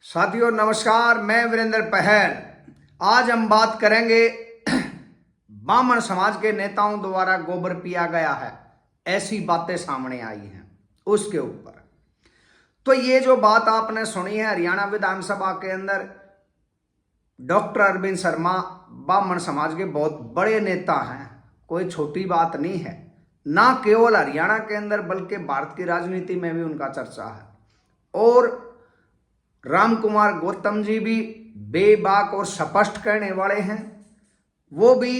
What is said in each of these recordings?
साथियों नमस्कार, मैं वीरेंद्र पहल। आज हम बात करेंगे ब्राह्मण समाज के नेताओं द्वारा गोबर पिया गया है, ऐसी बातें सामने आई हैं उसके ऊपर। तो ये जो बात आपने सुनी है, हरियाणा विधानसभा के अंदर डॉक्टर अरविंद शर्मा ब्राह्मण समाज के बहुत बड़े नेता हैं, कोई छोटी बात नहीं है। ना केवल हरियाणा के अंदर बल्कि भारत की राजनीति में भी उनका चर्चा है। और राम कुमार गौतम जी भी बेबाक और स्पष्ट कहने वाले हैं। वो भी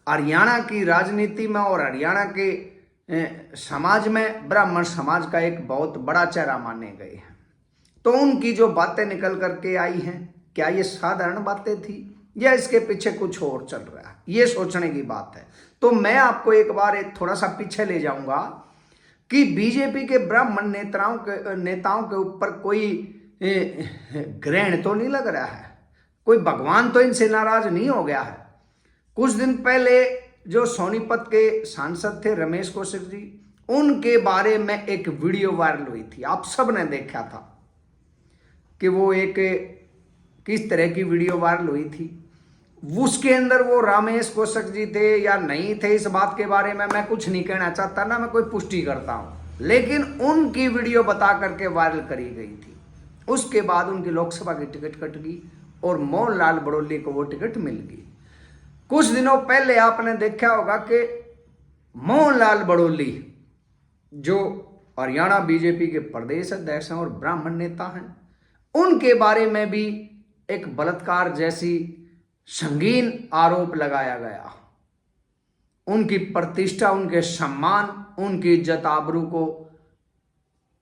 हरियाणा की राजनीति में और हरियाणा के समाज में ब्राह्मण समाज का एक बहुत बड़ा चेहरा माने गए हैं। तो उनकी जो बातें निकल करके आई हैं, क्या ये साधारण बातें थी या इसके पीछे कुछ और चल रहा है, ये सोचने की बात है। तो मैं आपको एक बार थोड़ा सा पीछे ले जाऊंगा कि बीजेपी के ब्राह्मण नेताओं के ऊपर कोई ग्रहण तो नहीं लग रहा है, कोई भगवान तो इनसे नाराज नहीं हो गया है। कुछ दिन पहले जो सोनीपत के सांसद थे रमेश कौशिक जी, उनके बारे में एक वीडियो वायरल हुई थी, आप सब ने देखा था कि वो एक किस तरह की वीडियो वायरल हुई थी। उसके अंदर वो रमेश कौशिक जी थे या नहीं थे, इस बात के बारे में मैं कुछ नहीं कहना चाहता, ना मैं कोई पुष्टि करता हूं, लेकिन उनकी वीडियो बता करके वायरल करी गई थी। उसके बाद उनकी लोकसभा की टिकट कट गई और मोहनलाल बड़ौली को वो टिकट मिल गई। कुछ दिनों पहले आपने देखा होगा कि मोहनलाल बड़ौली जो हरियाणा बीजेपी के प्रदेश अध्यक्ष हैं और ब्राह्मण नेता हैं, उनके बारे में भी एक बलात्कार जैसी संगीन आरोप लगाया गया। उनकी प्रतिष्ठा, उनके सम्मान, उनकी इज्जत आबरू को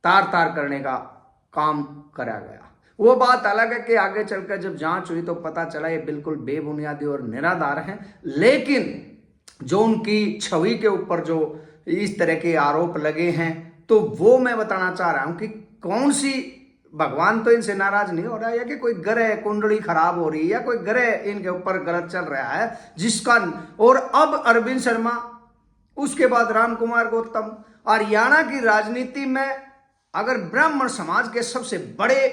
तार तार करने का काम करा गया। वो बात अलग है कि आगे चलकर जब जांच हुई तो पता चला ये बिल्कुल बेबुनियादी और निराधार हैं, लेकिन जो उनकी छवि के ऊपर जो इस तरह के आरोप लगे हैं, तो वो मैं बताना चाह रहा हूं कि कौन सी भगवान तो इनसे नाराज नहीं हो रहा है, या कि कोई ग्रह कुंडली खराब हो रही है, या कोई ग्रह इनके ऊपर गलत चल रहा है जिसका। और अब अरविंद शर्मा, उसके बाद राम कुमार गौतम, हरियाणा की राजनीति में अगर ब्राह्मण समाज के सबसे बड़े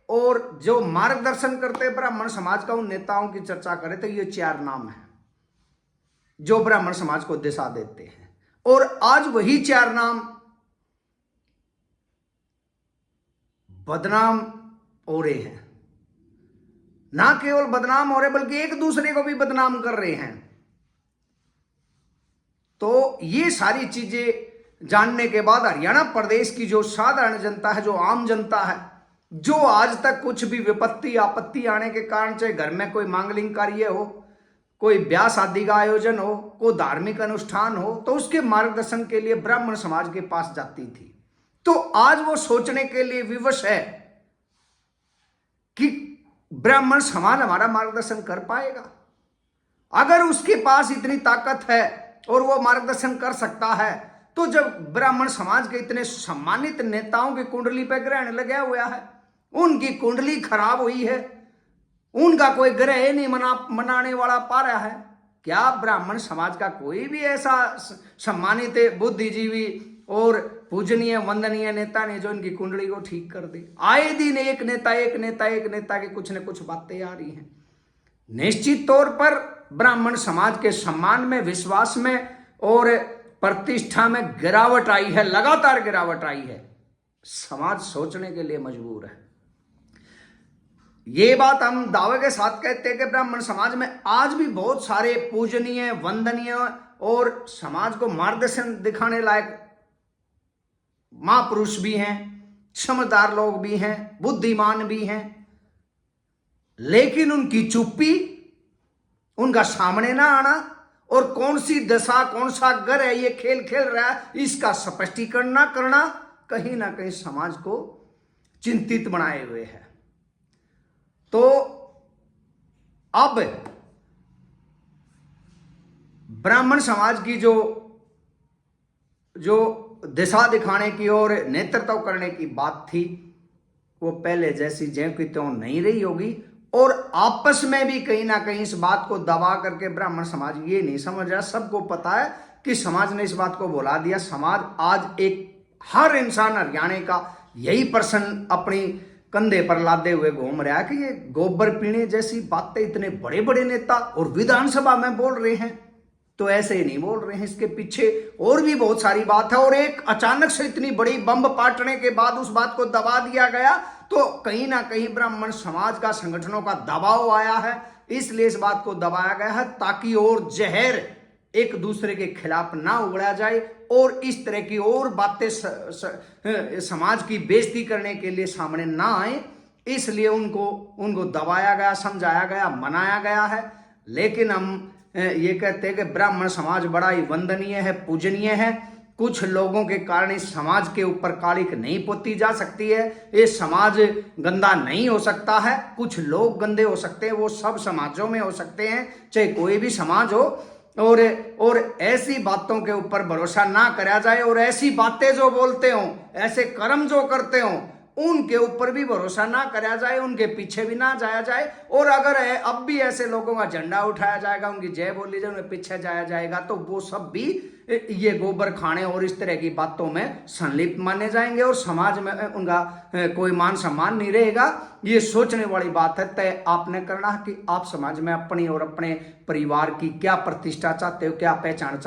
और जो मार्गदर्शन करते ब्राह्मण समाज का उन नेताओं की चर्चा करें तो ये 4 नाम हैं जो ब्राह्मण समाज को दिशा देते हैं। और आज वही 4 नाम बदनाम हो रहे हैं। ना केवल बदनाम हो रहे बल्कि एक दूसरे को भी बदनाम कर रहे हैं। तो ये सारी चीजें जानने के बाद हरियाणा प्रदेश की जो साधारण जनता है, जो आम जनता है, जो आज तक कुछ भी विपत्ति आपत्ति आने के कारण, चाहे घर में कोई मांगलिक कार्य हो, कोई ब्याह शादी का आयोजन हो, कोई धार्मिक अनुष्ठान हो, तो उसके मार्गदर्शन के लिए ब्राह्मण समाज के पास जाती थी। तो आज वो सोचने के लिए विवश है कि ब्राह्मण समाज हमारा मार्गदर्शन कर पाएगा। अगर उसके पास इतनी ताकत है और वो मार्गदर्शन कर सकता है, तो जब ब्राह्मण समाज के इतने सम्मानित नेताओं की कुंडली पर ग्रहण लगा हुआ है, उनकी कुंडली खराब हुई है, उनका कोई ग्रह नहीं मनाने वाला पा रहा है, क्या ब्राह्मण समाज का कोई भी ऐसा सम्मानित बुद्धिजीवी और पूजनीय वंदनीय नेता ने जो इनकी कुंडली को ठीक कर दे? आए दिन एक नेता की कुछ न कुछ बातें आ रही हैं। निश्चित तौर पर ब्राह्मण समाज के सम्मान में, विश्वास में और प्रतिष्ठा में गिरावट आई है, लगातार गिरावट आई है। समाज सोचने के लिए मजबूर है। ये बात हम दावे के साथ कहते हैं कि ब्राह्मण समाज में आज भी बहुत सारे पूजनीय, वंदनीय और समाज को मार्गदर्शन दिखाने लायक महापुरुष भी हैं, समझदार लोग भी हैं, बुद्धिमान भी हैं, लेकिन उनकी चुप्पी, उनका सामने ना आना और कौन सी दशा, कौन सा घर है ये खेल खेल रहा है, इसका स्पष्टीकरण ना करना कहीं ना कहीं समाज को चिंतित बनाए हुए है। तो अब ब्राह्मण समाज की जो दिशा दिखाने की और नेतृत्व करने की बात थी, वो पहले जैसी ज्यों की त्यों नहीं रही होगी। और आपस में भी कहीं ना कहीं इस बात को दबा करके ब्राह्मण समाज ये नहीं समझ रहा, सबको पता है कि समाज ने इस बात को बुला दिया। समाज आज एक, हर इंसान हरियाणा का यही प्रश्न अपनी कंधे पर लादे हुए घूम रहा है कि ये गोबर पीने जैसी बातें इतने बड़े बड़े नेता और विधानसभा में बोल रहे हैं। तो ऐसे ही नहीं बोल रहे हैं, इसके पीछे और भी बहुत सारी बात है। और एक अचानक से इतनी बड़ी बम फाटने के बाद उस बात को दबा दिया गया, तो कहीं ना कहीं ब्राह्मण समाज का संगठनों का दबाव आया है, इसलिए इस बात को दबाया गया है ताकि और जहर एक दूसरे के खिलाफ ना उगड़ा जाए और इस तरह की और बातें समाज की बेइज्जती करने के लिए सामने ना आए। इसलिए उनको दबाया गया, समझाया गया, मनाया गया है। लेकिन हम ये कहते हैं कि ब्राह्मण समाज बड़ा ही वंदनीय है, पूजनीय है। कुछ लोगों के कारण इस समाज के ऊपर कालिक नहीं पोती जा सकती है, ये समाज गंदा नहीं हो सकता है। कुछ लोग गंदे हो सकते हैं, वो सब समाजों में हो सकते हैं, चाहे कोई भी समाज हो। और ऐसी बातों के ऊपर भरोसा ना करा जाए, और ऐसी बातें जो बोलते हो, ऐसे कर्म जो करते हो, उनके ऊपर भी भरोसा ना करा जाए, उनके पीछे भी ना जाया जाए। और अगर अब भी ऐसे लोगों का झंडा उठाया जाएगा, उनकी जय बोली जाए, उनके पीछे जाया जाएगा, तो वो सब भी ये गोबर खाने और इस तरह की बातों में संलिप्त माने जाएंगे और समाज में उनका कोई मान सम्मान नहीं रहेगा। ये सोचने वाली बात है। तय आपने करना है कि आप समाज में अपनी और अपने परिवार की क्या प्रतिष्ठा चाहते हो, क्या पहचान चाहते हो।